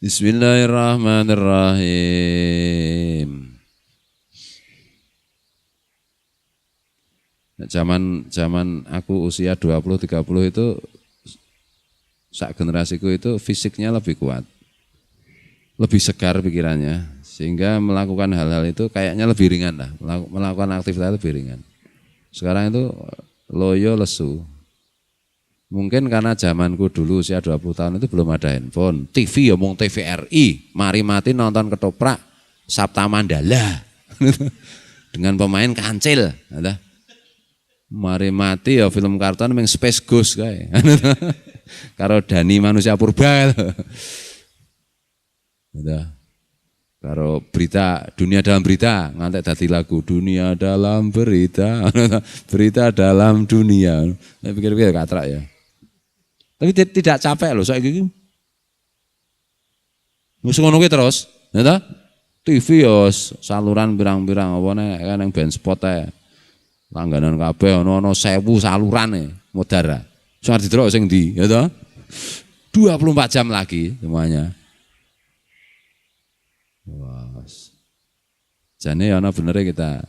Bismillahirrahmanirrahim. Zaman aku usia 20-30 itu sak generasiku itu fisiknya lebih kuat. Lebih segar pikirannya sehingga melakukan hal-hal itu kayaknya lebih ringan lah. Melakukan aktivitas lebih ringan. Sekarang itu loyo lesu. Mungkin karena zamanku dulu usia 20 tahun itu belum ada handphone. TV ya mung TVRI, mari mati nonton ketoprak Sabta Mandala. Dengan pemain kancil, ada. Mari mati ya film kartun meng Space Ghost kae. Karo Dani manusia purba. Ada. Karo berita dunia dalam berita, ngantek dadi lagu dunia dalam berita. Berita dalam dunia. Saya pikir-pikir katrak ya. Tapi tidak capek loh saiki iki. Wis ngono kuwi terus, ya ta? TV ya saluran pirang-pirang apa nek nang band spot ae. Langganan kabeh ana 1000 salurane modar. Sing didelok sing ndi, ya ta? 24 jam lagi semuanya. Wah. Jane ana benere kita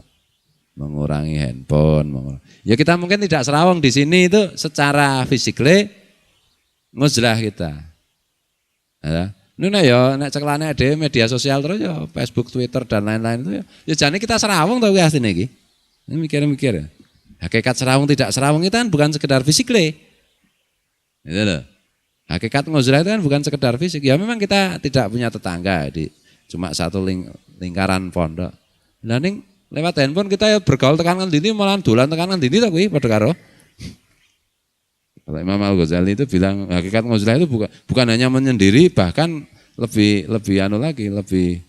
mengurangi handphone, Ya kita mungkin tidak serawong di sini itu secara fisikly nguzlah kita. Ya. Nuna ya nek ceklane ade media sosial terus ya Facebook, Twitter dan lain-lain itu ya. Ya jane kita serawung to kuwi asline iki. Ini mikir-mikir ya. Hakikat serawung tidak serawung itu kan bukan sekedar fisik le. Gitu loh. Hakikat nguzlah itu kan bukan sekedar fisik. Ya memang kita tidak punya tetangga di cuma satu lingkaran pondok. Lah ning lewat handphone kita ya bergaul tekan ngendi malah dolan tekan ngendi to kuwi padha karo. Kalau Imam Al-Ghazali itu bilang hakikat nguzlah itu bukan hanya menyendiri, bahkan lebih anu lagi, lebih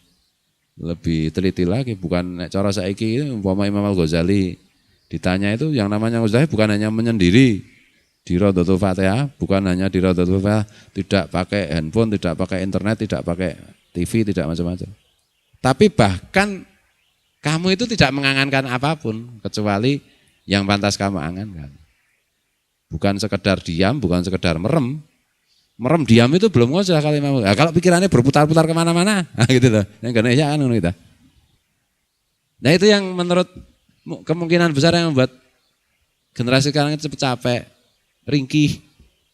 teliti lagi. Bukan cara saiki umpama Imam Al-Ghazali ditanya itu yang namanya nguzlah bukan hanya menyendiri di Raudhatul Fatihah, bukan hanya di Raudhatul Fatihah, tidak pakai handphone, tidak pakai internet, tidak pakai TV, tidak macam-macam. Tapi bahkan kamu itu tidak mengangankan apapun kecuali yang pantas kamu angankan. Bukan sekedar diam, bukan sekedar merem. Merem diam itu belum ngozlah kalimat. Nah, kalau pikirannya berputar-putar kemana-mana, nah, gitu loh. Yang Indonesia kan kita. Nah itu yang menurut kemungkinan besar yang membuat generasi sekarang itu cepet capek, ringkih,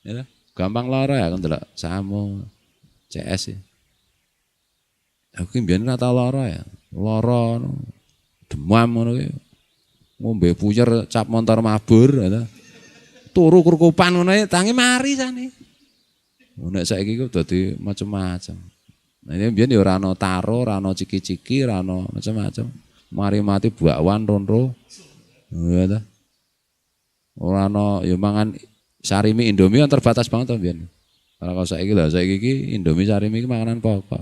ya, gampang lara ya kan delok Samo, CS ya. Aku mbiyen ora tau lara ya. Lara demam ngono ki. Ngombe puyer cap montor mabur ya. Turu kurkupan ngono tangi mari sane. Nek saiki ku dadi macam-macam. Nah ini biyen ya ora ana taro, ora ana ciki-ciki, ora ana macam-macam. Mari mati bakwan ronro. Ya ta. Ora ana ya mangan sarimi Indomie kan terbatas banget to mbiyen. Kalau saiki lho, saiki iki Indomie sarimi iki makanan pokok.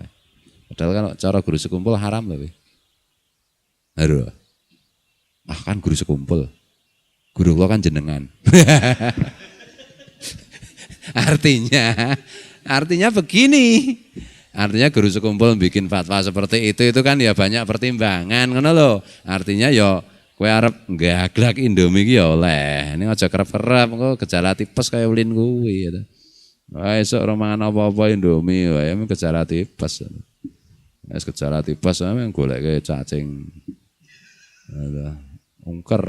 Padahal kan cara guru sekumpul haram lho. Haru. Ah kan guru sekumpul. Guru kula kan jenengan. Artinya begini. Artinya guru sekumpul bikin fatwa seperti itu kan ya banyak pertimbangan ngono lho. Artinya ya kowe arep nggaglak Indomie iki ya oleh. Ini aja kerep-kerep engko gejala tipes kaya ulin kuwi gitu. Wah esuk ora mangan apa-apa Indomie wae gejala tipes. Wis gejala tipes memang goleke cacing. Ungker.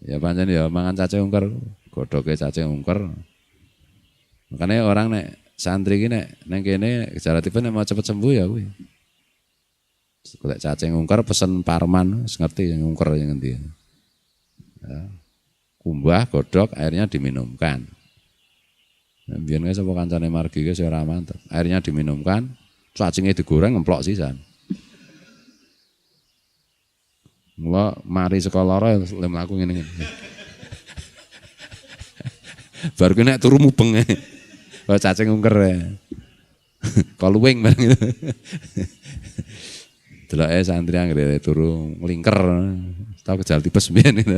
Ya pancen ya mangan cacing ungker, godhoke cacing ungker. Makanya orang nek santri iki nek nang kene gejala tipes nek mau cepet sembuh ya kuwi. Golek cacing ungker pesen parman, wis ngerti yang ungker yang ngendi. Ya. Kumbah, godhog, airnya diminumkan. Biyen guys sapa kancane margi guys ora mantep. Airnya diminumkan, cacingnya digoreng ngemplok sisan. Mula mari sekolah ora le mlaku ngene. Bar ku nek turu mubeng. Kok cacing ungker. Koluwing bareng itu. Deloke santri anggere turu nglingker. Tau gejala tipes mbiyen itu.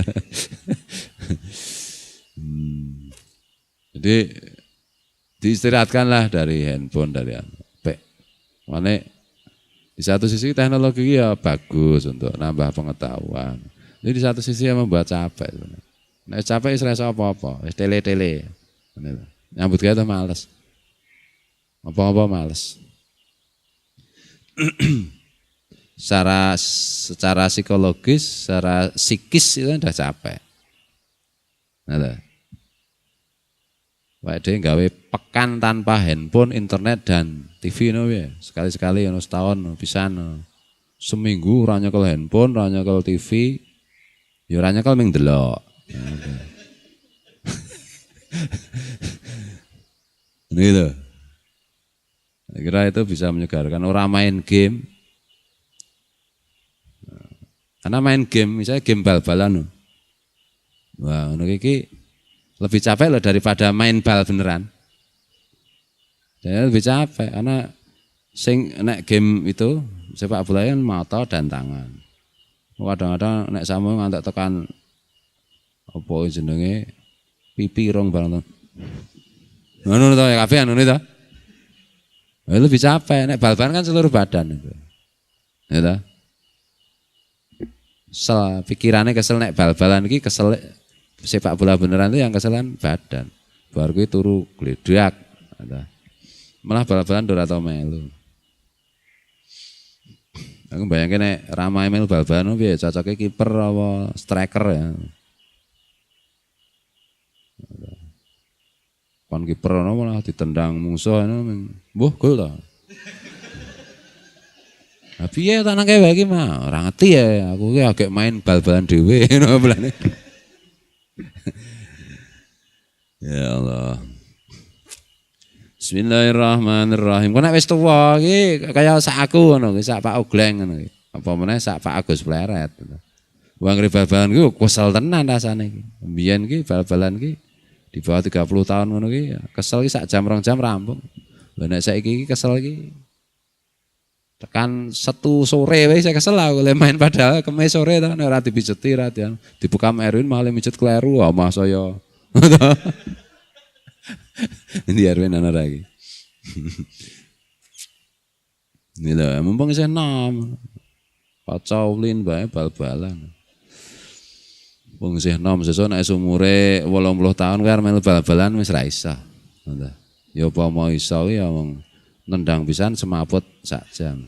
Jadi diistirahatkanlah dari handphone dari HP. Mane di satu sisi teknologi ya bagus untuk nambah pengetahuan. Jadi di satu sisi ya membuat capek. Nek capek wis rasa apa-apa, wis tele-tele. Nyambut gawe males. Apa-apa males. secara psikologis, secara psikis itu udah capek. Nah, Pak Ade gawe pekan tanpa handphone, internet dan TV no ya. Sekali-sekali ono setahun pisan. Seminggu ora nyekel handphone, ora nyekel TV, ya ora nyekel ming delok. Ini itu. Saya kira itu bisa menyegarkan. Orang main game. Karena main game, misalnya game bal-balan. Wah, ngono iki lebih capek loh daripada main bal beneran. Jadi lebih capek karena sing nek game itu sepak bola kan mata dan tangan. Kadang-kadang nek sama ngantek tekan apa jenenge pipi rong barang. Ngono to ya kabeh anu to. Lebih capek nek bal-balan kan seluruh badan itu. Ya ta? Kesel pikirannya kesel nek bal-balan iki kesel sepak bola beneran itu yang keselan badan. Baru gue turu gledak. Malah bal-balan ora tau melu. Aku bayangke nek ramai melu bal-balan piye cocoke kiper apa striker ya. Kon kiper ono malah ditendang musuh ngono. Mbuh gol to. Lah piye tak nangke wae iki mah ora ngerti ya. Aku ki agek main bal-balan dhewe ngono belane. Ya Allah. Bismillahirrahmanirrahim. Kok nek wis tuwa iki kaya sak aku ngono, sak Pak Ogleng ngono iki. Apa meneh sak Pak Agus Pleret. Wong ngrib bal-balan ku kesel tenan rasane iki. Mbiyen iki bal-balan iki di bawah 30 tahun ngono iki kesel iki sak jam 2 jam rampung. Lah nek saiki iki kesel iki tekan 1 sore wae saya kesel aku le main padahal kemis sore ta nek ora dipijeti ra dibuka Erwin malah mijet kleru ah mas saya. Ini Erwin ana lagi. Ini lho mumpung isih enom. Pacaulin bae bal-balan. Wong isih enom sesuk nek umure 80 tahun kan melu bal-balan wis ra iso. Ya apa mau iso ya wong nendang pisan semaput sak jam.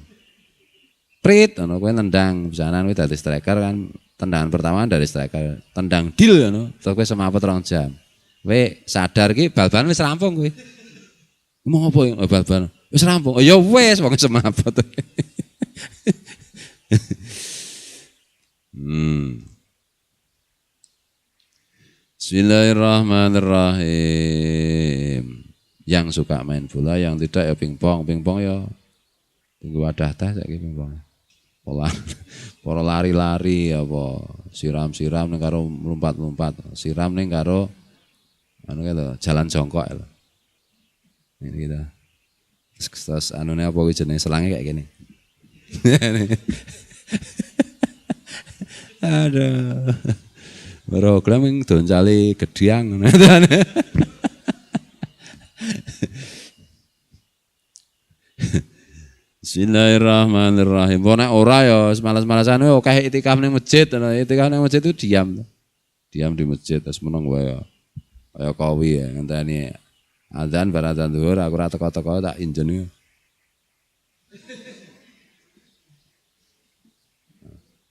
Prit ngono kowe nendang pisanan kowe dadi striker kan tendangan pertama dari striker. Tendang deal ngono terus kowe semaput 2 jam. Kowe sadar ki bal-balan wis rampung kowe. Ngomong apa ya bal-balan? Wis rampung. Oh ya wis wong semaput. Bismillahirrahmanirrahim. Yang suka main bola, yang tidak ya pingpong. Pingpong ya tunggu wadah teh saiki pingpong. Para lari-lari apa siram-siram ning karo mlumpat-mlumpat, siram ning karo anu lho, jalan jongkok lho. Ini kita. Terus anune apa kuwi jenenge selange kayak gini. Aduh. Program yang doncali gediang. Bismillahirrahmanirrahim. Nek ora ya malas-malasan akeh itikaf ning masjid, itikaf ning masjid itu diam. Diam di masjid terus meneng wae. Kaya kawi ya ngenteni azan bar azan zuhur aku ora teko-teko tak injen.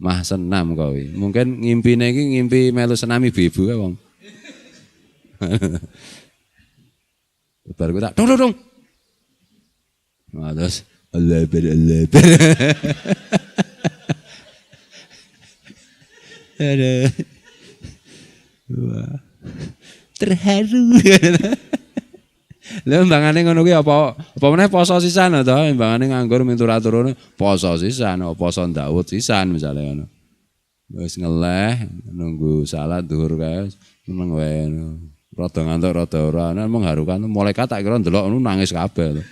Mah senam kawi. Mungkin ngimpine iki ngimpi melu senam ibu-ibu kae wong. Bar tak dong. Nah, terus Allah ber. Ada. Wah. Terharu. Lha mbangane ngono kuwi apa meneh poso sisan to, mbangane nganggur miturut-turune poso sisan, poso Daud sisan misale ngono. Wis ngeleh nunggu salat zuhur kae meneng wae. Rada ngantuk rada ora, mengharukan malaikat tak kira ndelok nangis kabeh.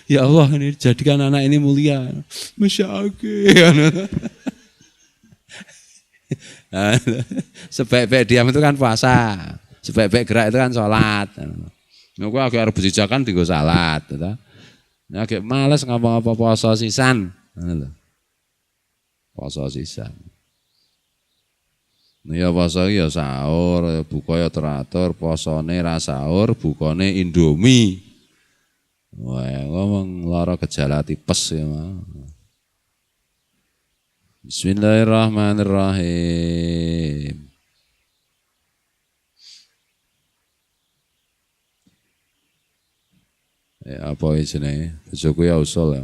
Ya Allah, ini jadikan anak ini mulia. Masya Allah. Sebaik-baik diam itu kan puasa. Sebaik-baik gerak itu kan sholat. Aku agak harus berjijakan tinggal sholat. Agak males ngapa-ngapa puasa sisan. Puasa sisan. Ya puasa ya sahur, buka ya teratur, puasane ra sahur, bukane Indomie. Wah, ngomong lara gejala tipes ya mah. Bismillahirrahmanirrahim. Apa jenenge? Bojoku ya usul ya.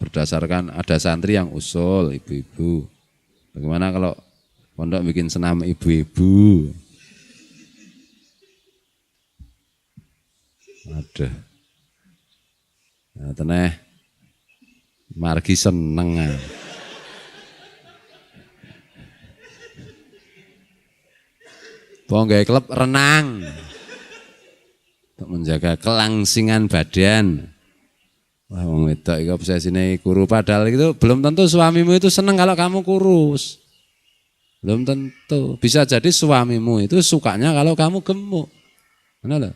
Berdasarkan ada santri yang usul ibu-ibu. Bagaimana kalau pondok bikin senam ibu-ibu? Aduh. Nah, teneh margi seneng. Ponggai klub renang. Untuk menjaga kelangsingan badan. Wah, wong wedok iki obsesine kuru padahal itu belum tentu suamimu itu seneng kalau kamu kurus. Belum tentu. Bisa jadi suamimu itu sukanya kalau kamu gemuk. Ngono lho.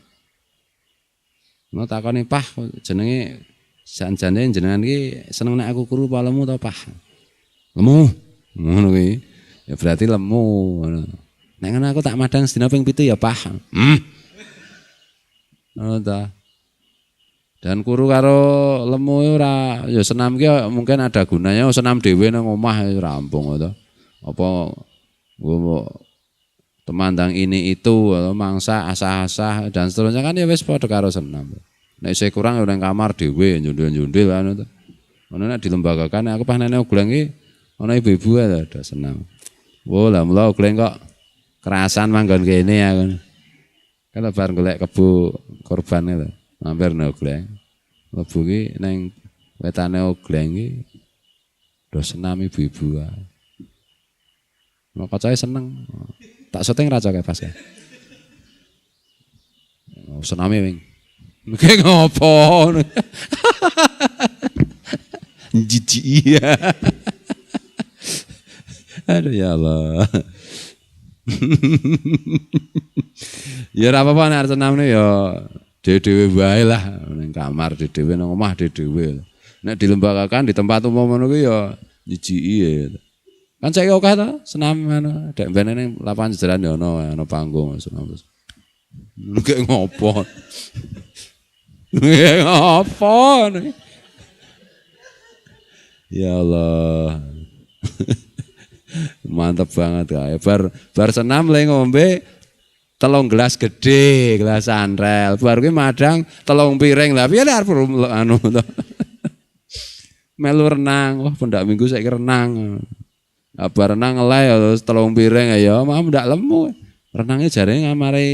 Mau takoni pah jenenge jan-jane jenengan iki seneng nek aku kuru apa lemu ta pah? Lemu. Ngono kuwi. Ya berarti lemu ngono. Nek ngono aku tak madang sedina ping 7 ya pah. Ngono ta. Dan kuru karo lemu ora ya senam ki mungkin ada gunanya senam dhewe nang omah rampung to. Apa temandang ini itu mangsa asah-asah dan seterusnya kan ya wis padha karo senam. Nek isih kurang ya nang kamar dhewe nyundul-nyundul anu to. Ono nek dilembagakan aku pas nene oglang iki ana ibu-ibu ada senam. Wo lah mula oglang kok kerasan manggon kene ya. Kalau bar golek kebu korban itu mampir nang oglang. Lebu ki nang wetane oglang iki do senam ibu-ibu ae. Mau kacae seneng. Tak syuting ra kayak pas ya. Sename wing. Kayak ngopo. Jijik iya. Aduh ya Allah. Ya ora apa-apa nek senamne ya dhewe wae lah ning kamar dhewe nang omah dhewe. Nek dilembagakan di tempat umum ngono kuwi ya jijiki ya. Kan saya oke ta senam anu dek bene ning lapangan jajaran ya ono panggung senam. Kayak ngopo. Kayak ngopo. Ya Allah. Mantap banget kae. Bar senam le ngombe 3 gelas gede, gelas anrel. Bar kuwi madang 3 piring. Lah piye arep anu to. Melu renang. Wah, pendak minggu saiki renang. Bar renang ngeleh terus 3 piring ya, mah ndak lemu. Renangnya jarene ngamare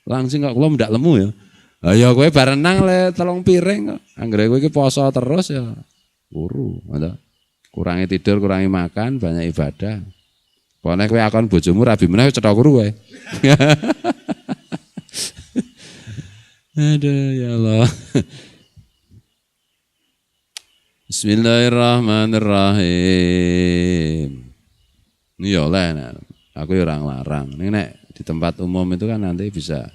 langsing kok kula ndak lemu ya. Ya kowe barenang le 3 piring kok. Anggere kowe iki poso terus ya kuru, ngono. Kurangi tidur, kurangi makan, banyak ibadah. Pokoknya kowe akon bojomu rabi meneh cetha kuru kowe. Aduh ya Allah. Bismillahirrahmanirrahim. Ini ya oleh, aku ya orang larang. Ini nek di tempat umum itu kan nanti bisa.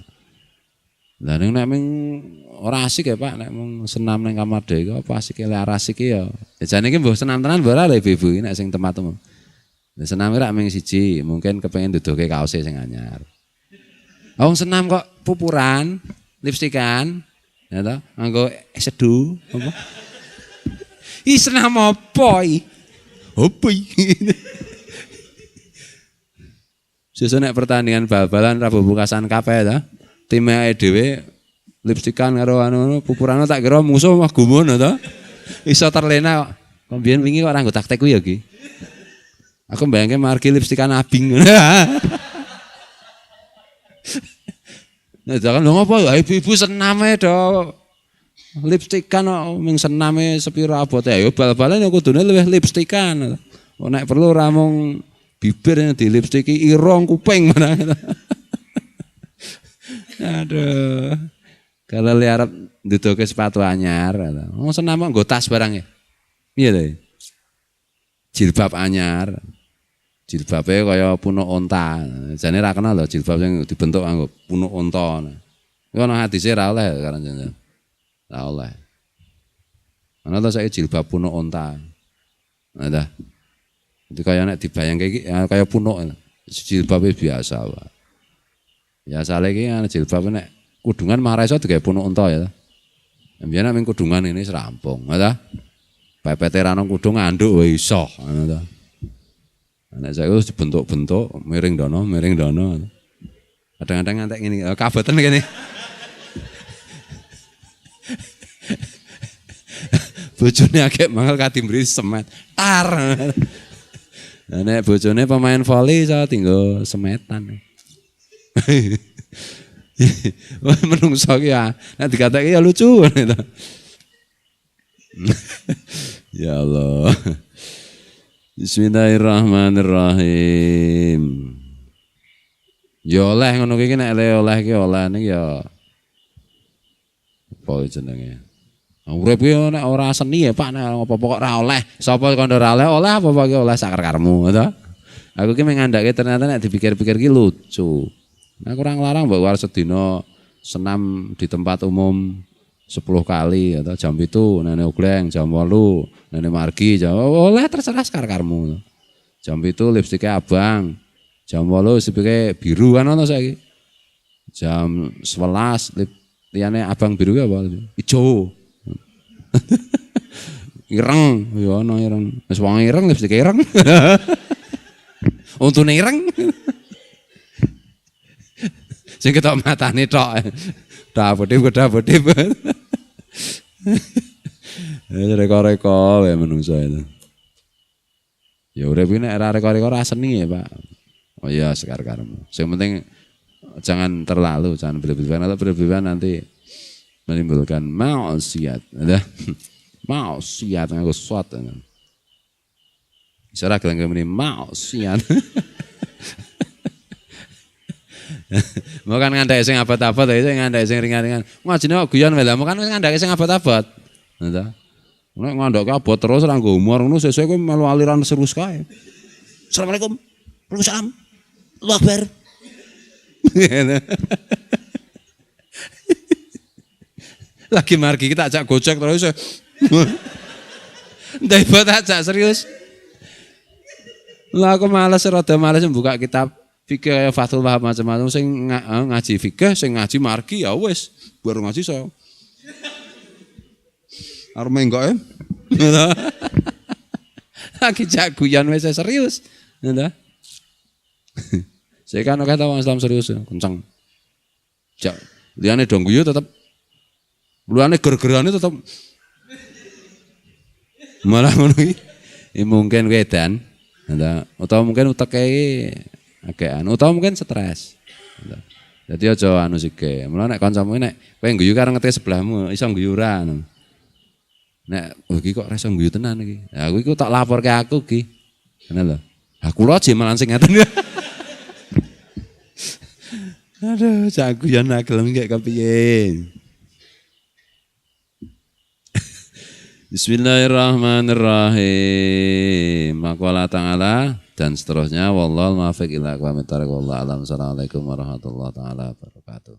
Lah ning nek ming ora asik ya Pak, nek mung senam ning kamar dhewe apa asik ora asik ya. Ya jane iki mbok senam tenan ora lho Ibu nek sing tempat umum. Lah senam ora ming siji, mungkin kepengin duduke kaose sing anyar. Wong senam kok pupuran, lipstikan, ya toh, nganggo sedu apa? Ih senam apa iki? Opo iki? Sesuk nek pertandingan bal-balan Rabu Bukasan kabeh ta. Tim dhewe lipstikan karo anu pupurane tak kira musuh mah gumun to. Iso terlena kok. Mbiyen wingi kok ora nggo taktik ku ya iki. Aku mbayangke margi lipstikan abing. Nah, jangan lho ngopo ya ibu-ibu sename do. Lipstikan kok ming sename sepira abote ya bal-balan ya kudune luwih lipstikan. Nek perlu ora mung bibir di lipstiki irong kuping mana. Aduh. Kalau li arep nduduke sepatu anyar, wong senam kok nggo tas barang ya. Piye to? Jilbab anyar. Jilbabe kaya punuk unta. Jane ra kenal lho jilbab sing dibentuk kanggo punuk unta. Iku ana hadise ra oleh karo jenengan. Ra oleh. Ana to saiki jilbab punuk unta. Nah, itu kaya nek dibayangke iki kaya punuk. Jilbabe biasa wae. Ya asale iki jilbab nek kudungan marah iso digawe punuk unta ya. Mbiyen nek kudungan ini serampung, ya. Pepete ra nang kudung anduk wae iso, ngono ta. Nek saya wis dibentuk-bentuk miring dono. Kadang-kadang ngantek ngene, kaboten kene. Bojone akeh mangkel katimbri semet. Tar. Nah, nek bojone pemain voli iso tinggal semetan. Wah menungso ki ya, nek dikatake ya lucu gitu. Ya Allah. Bismillahirrahmanirrahim. Ya oleh ngono iki nek oleh ki oleh ning ya apa jenenge. Urip ki nek ora seni ya Pak nek apa-apa kok ora oleh. Sapa kok ora oleh apa-apa ki oleh sakar-karmu to. Aku ki mengandake ternyata nek dipikir-pikir ki lucu. Nah kurang larang mbak war sedina senam di tempat umum 10 kali atau jam itu nenek ugleng jam 8 nenek margi jam oleh terserah sekar-karmu. Jam itu lipstiknya abang, jam 8 lipstiknya biru kan ono saiki. Jam 11 liyane abang biru apa? Ijo. Ireng, ya ono ireng. Wis wong ireng lipstik ireng. Untune ireng. Sing ketok matane tok. Dapodip. Reko-reko wae menungso itu. Ya urip iki nek ora reko-reko ora seni ya, Pak. Oh iya sekar-karmu. Sing penting jangan terlalu, jangan berlebihan atau berlebihan nanti menimbulkan maksiat. Ada maksiat nganggo shot. Isara gelem muni maksiat. Mau kan ngandake sing abot-abot ya, sing ngandake sing ringan-ringan. Ngajine kok guyon wae lah, mau kan ngandake sing abot-abot. Ngono. Nek ngandake abot terus ora nggo humor ngono sesuk kowe melu aliran serius kae. Assalamualaikum. Waalaikumsalam. Allahu Akbar. Lagi margi kita ajak gojek terus. Ndai buat ajak serius. Lah aku rada males buka kitab fikih Fathul Wahab macam-macam sing ngaji fikih, sing ngaji margi ya wis, baru ngaji saya. Arep menggok lagi jaguyan wis serius. Ngono. Saya kan kata wong Islam serius, kencang. Jak liyane dong guyu tetep luane ger-gerane tetep malah ngono iki. Mungkin wedan, atau mungkin uteke akean, atau mungkin stres. Jadi aja anu sike. Mula nek kancamu nek kowe guyu karo ngete sebelahmu iso guyu ora anu. Nek iki kok ora iso guyu tenan iki. Ya aku iku tak laporke aku iki. Ngono lho. Ha kula malah sing ngeten. Aduh, cak guyon gelem gak kepiye. Bismillahirrahmanirrahim. Maqala ta'ala dan seterusnya. Wallahul muwaffiq ila aqwamit thoriq. Wallahu a'lam. Assalamualaikum warahmatullahi taala wabarakatuh.